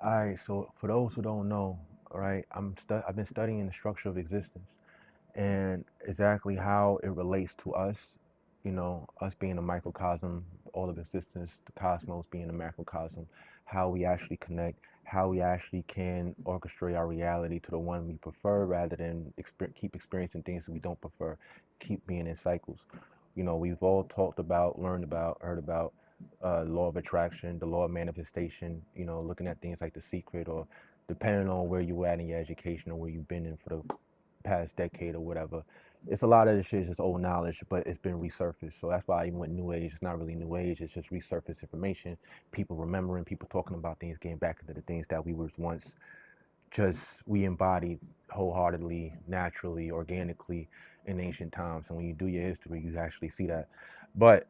All right, so for those who don't know, all right, I've been studying the structure of existence and exactly how it relates to us, us being a microcosm, all of existence, the cosmos being a macrocosm, how we actually connect, how we actually can orchestrate our reality to the one we prefer rather than keep experiencing things that we don't prefer, keep being in cycles. We've all talked about, learned about, heard about law of attraction, the law of manifestation, looking at things like The Secret, or depending on where you at in your education or where you've been in for the past decade or whatever. It's a lot of this shit is just old knowledge, but it's been resurfaced. So that's why even with New Age, it's not really New Age. It's just resurfaced information. People remembering, people talking about things, getting back into the things that we were once just we embodied wholeheartedly, naturally, organically in ancient times. And when you do your history, you actually see that. But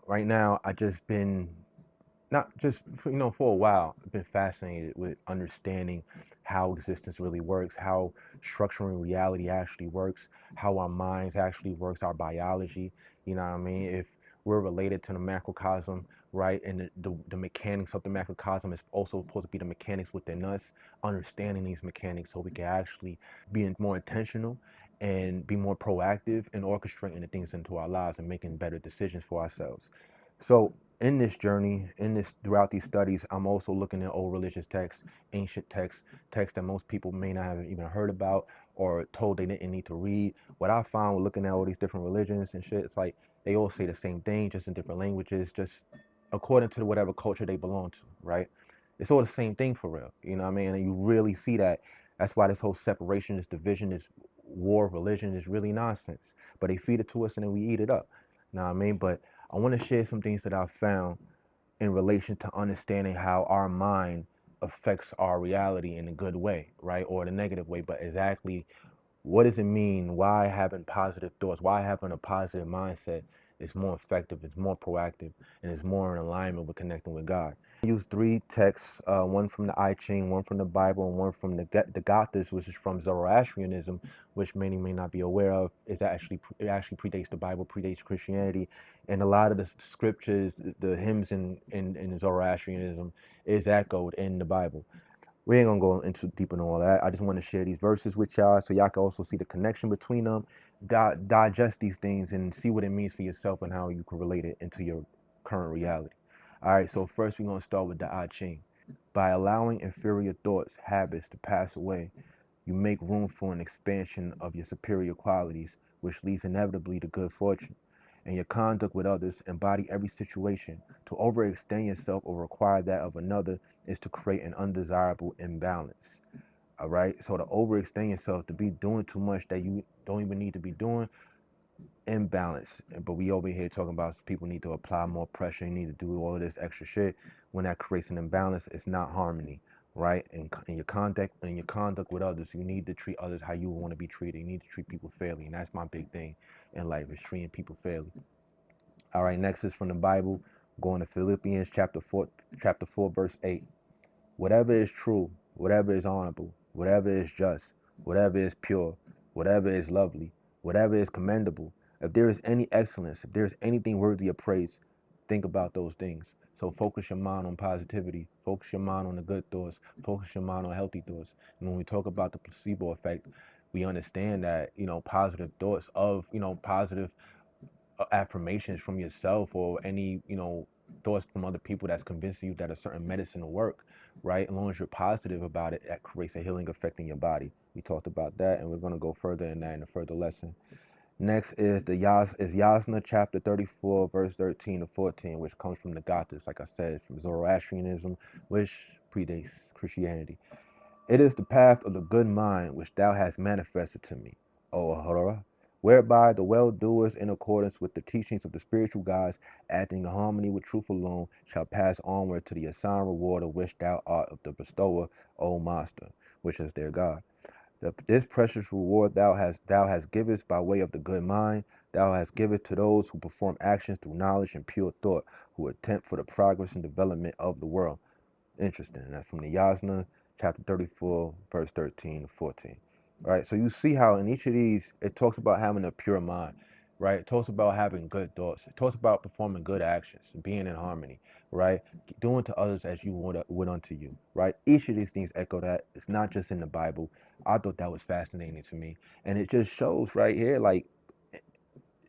right now I just been not just for a while, I've been fascinated with understanding how existence really works, how structuring reality actually works, how our minds actually works, our biology. You know what I mean? If we're related to the macrocosm, right, and the mechanics of the macrocosm is also supposed to be the mechanics within us, understanding these mechanics so we can actually be more intentional and be more proactive in orchestrating the things into our lives and making better decisions for ourselves. So in this journey, throughout these studies, I'm also looking at old religious texts, ancient texts, texts that most people may not have even heard about or told they didn't need to read. What I found with looking at all these different religions and shit, it's like they all say the same thing, just in different languages, just according to whatever culture they belong to, right? It's all the same thing for real, you know what I mean? And you really see that. That's why this whole separation, this division, this war of religion is really nonsense. But they feed it to us and then we eat it up. You know what I mean? But I want to share some things that I've found in relation to understanding how our mind affects our reality in a good way, right? Or the negative way, but exactly what does it mean? Why having positive thoughts? Why having a positive mindset is more effective, it's more proactive, and it's more in alignment with connecting with God. I use three texts, one from the I Ching, one from the Bible, and one from the Gathas, which is from Zoroastrianism, which many may not be aware of. It actually predates the Bible, predates Christianity, and a lot of the scriptures, the hymns in Zoroastrianism, is echoed in the Bible. We ain't gonna go into deep into all that. I just want to share these verses with y'all so y'all can also see the connection between them, digest these things, and see what it means for yourself and how you can relate it into your current reality. All right, so first we're gonna start with the I Ching. By allowing inferior thoughts, habits to pass away, you make room for an expansion of your superior qualities, which leads inevitably to good fortune. And your conduct with others embody every situation. To overextend yourself or require that of another is to create an undesirable imbalance. All right. So to overextend yourself, to be doing too much that you don't even need to be doing, imbalance. But we over here talking about people need to apply more pressure, you need to do all of this extra shit. When that creates an imbalance, it's not harmony, right? In your conduct with others, you need to treat others how you want to be treated. You need to treat people fairly, and that's my big thing in life is treating people fairly. All right, next is from the Bible, going to Philippians chapter 4, verse 8. Whatever is true, whatever is honorable, whatever is just, whatever is pure, whatever is lovely, whatever is commendable, if there is any excellence, if there is anything worthy of praise, think about those things. So focus your mind on positivity, focus your mind on the good thoughts, focus your mind on healthy thoughts. And when we talk about the placebo effect, we understand that, positive thoughts of, positive affirmations from yourself or any thoughts from other people that's convincing you that a certain medicine will work, right? As long as you're positive about it, that creates a healing effect in your body. We talked about that, and we're going to go further in that in a further lesson. Next is Yasna chapter 34 verse 13 to 14, which comes from the Gathas, like I said, from Zoroastrianism, which predates Christianity. It is the path of the good mind which thou hast manifested to me, O Ahura, whereby the well-doers in accordance with the teachings of the spiritual gods, acting in harmony with truth alone, shall pass onward to the assigned reward of which thou art of the bestower, O Master, which is their God. This precious reward thou hast givest by way of the good mind, thou hast given to those who perform actions through knowledge and pure thought, who attempt for the progress and development of the world. Interesting. And that's from the Yasna, chapter 34, verse 13 to 14. All right. So you see how in each of these, it talks about having a pure mind. right? It talks about having good thoughts. It talks about performing good actions, being in harmony, right? Doing to others as you would unto you, right? Each of these things echo that. It's not just in the Bible. I thought that was fascinating to me, and it just shows right here, like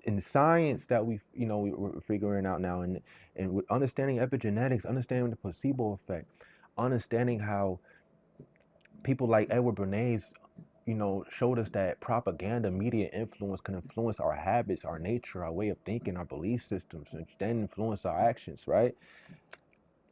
in the science that we're figuring out now, and with understanding epigenetics, understanding the placebo effect, understanding how people like Edward Bernays, showed us that propaganda, media influence can influence our habits, our nature, our way of thinking, our belief systems, and then influence our actions, right?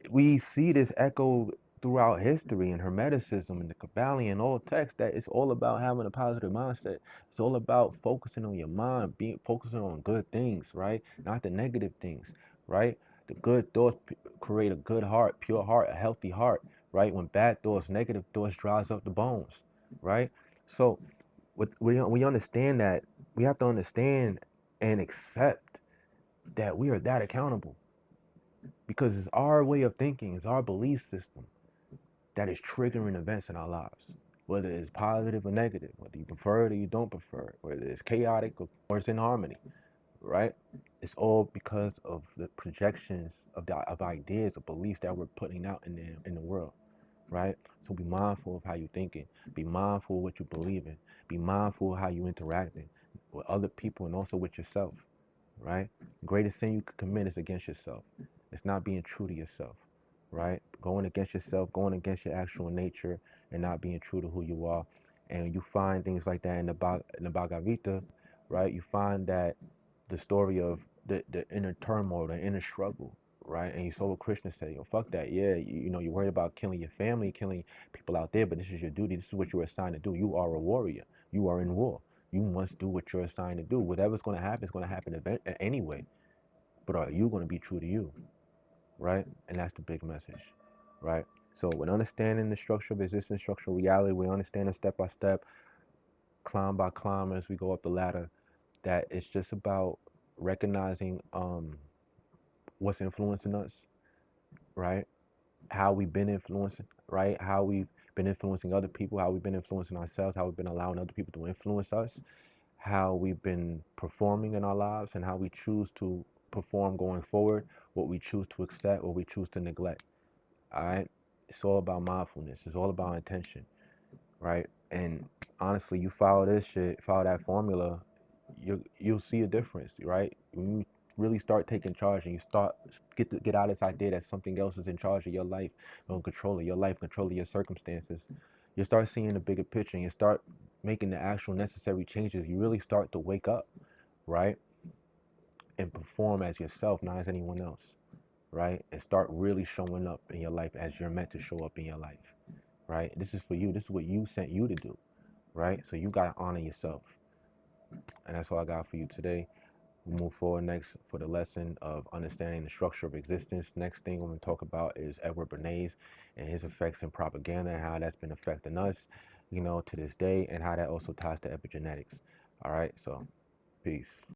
We see this echoed throughout history in Hermeticism and the Kabbalion, all texts, that it's all about having a positive mindset. It's all about focusing on your mind, being focusing on good things, right? Not the negative things, right? The good thoughts create a good heart, pure heart, a healthy heart, right? When bad thoughts, negative thoughts dries up the bones, right? So we understand that we have to understand and accept that we are that accountable, because it's our way of thinking, it's our belief system that is triggering events in our lives, whether it's positive or negative, whether you prefer it or you don't prefer it, whether it's chaotic or it's in harmony, right? It's all because of the projections of ideas, of beliefs that we're putting out in the world, right? So be mindful of how you're thinking, be mindful of what you believe in, be mindful of how you interacting with other people and also with yourself, right? The greatest sin you could commit is against yourself. It's not being true to yourself, right? Going against yourself, going against your actual nature, and not being true to who you are. And you find things like that in the Bhagavad Gita, right? You find that the story of the inner turmoil, the inner struggle, right? And you saw what Krishna said, yo, fuck that. Yeah, you're worried about killing your family, killing people out there, but this is your duty. This is what you were assigned to do. You are a warrior. You are in war. You must do what you're assigned to do. Whatever's going to happen is going to happen anyway. But are you going to be true to you, right? And that's the big message, right? So when understanding the structure of existence, structural reality, we understand it step by step, climb by climb as we go up the ladder, that it's just about recognizing what's influencing us, right? How we've been influencing, right? How we've been influencing other people, how we've been influencing ourselves, how we've been allowing other people to influence us, how we've been performing in our lives, and how we choose to perform going forward, what we choose to accept, what we choose to neglect. All right? It's all about mindfulness. It's all about intention, right? And honestly, you follow this shit, follow that formula, you'll see a difference, right? When you really start taking charge and you start get out of this idea that something else is in charge of your life, control of your life, control of your circumstances, you start seeing the bigger picture and you start making the actual necessary changes. You really start to wake up, right? And perform as yourself, not as anyone else, right? And start really showing up in your life as you're meant to show up in your life, right? This is for you. This is what you sent you to do, right? So you got to honor yourself. And that's all I got for you today. We'll move forward next for the lesson of understanding the structure of existence. Next thing we're going to talk about is Edward Bernays and his effects in propaganda and how that's been affecting us, to this day, and how that also ties to epigenetics. All right, so peace.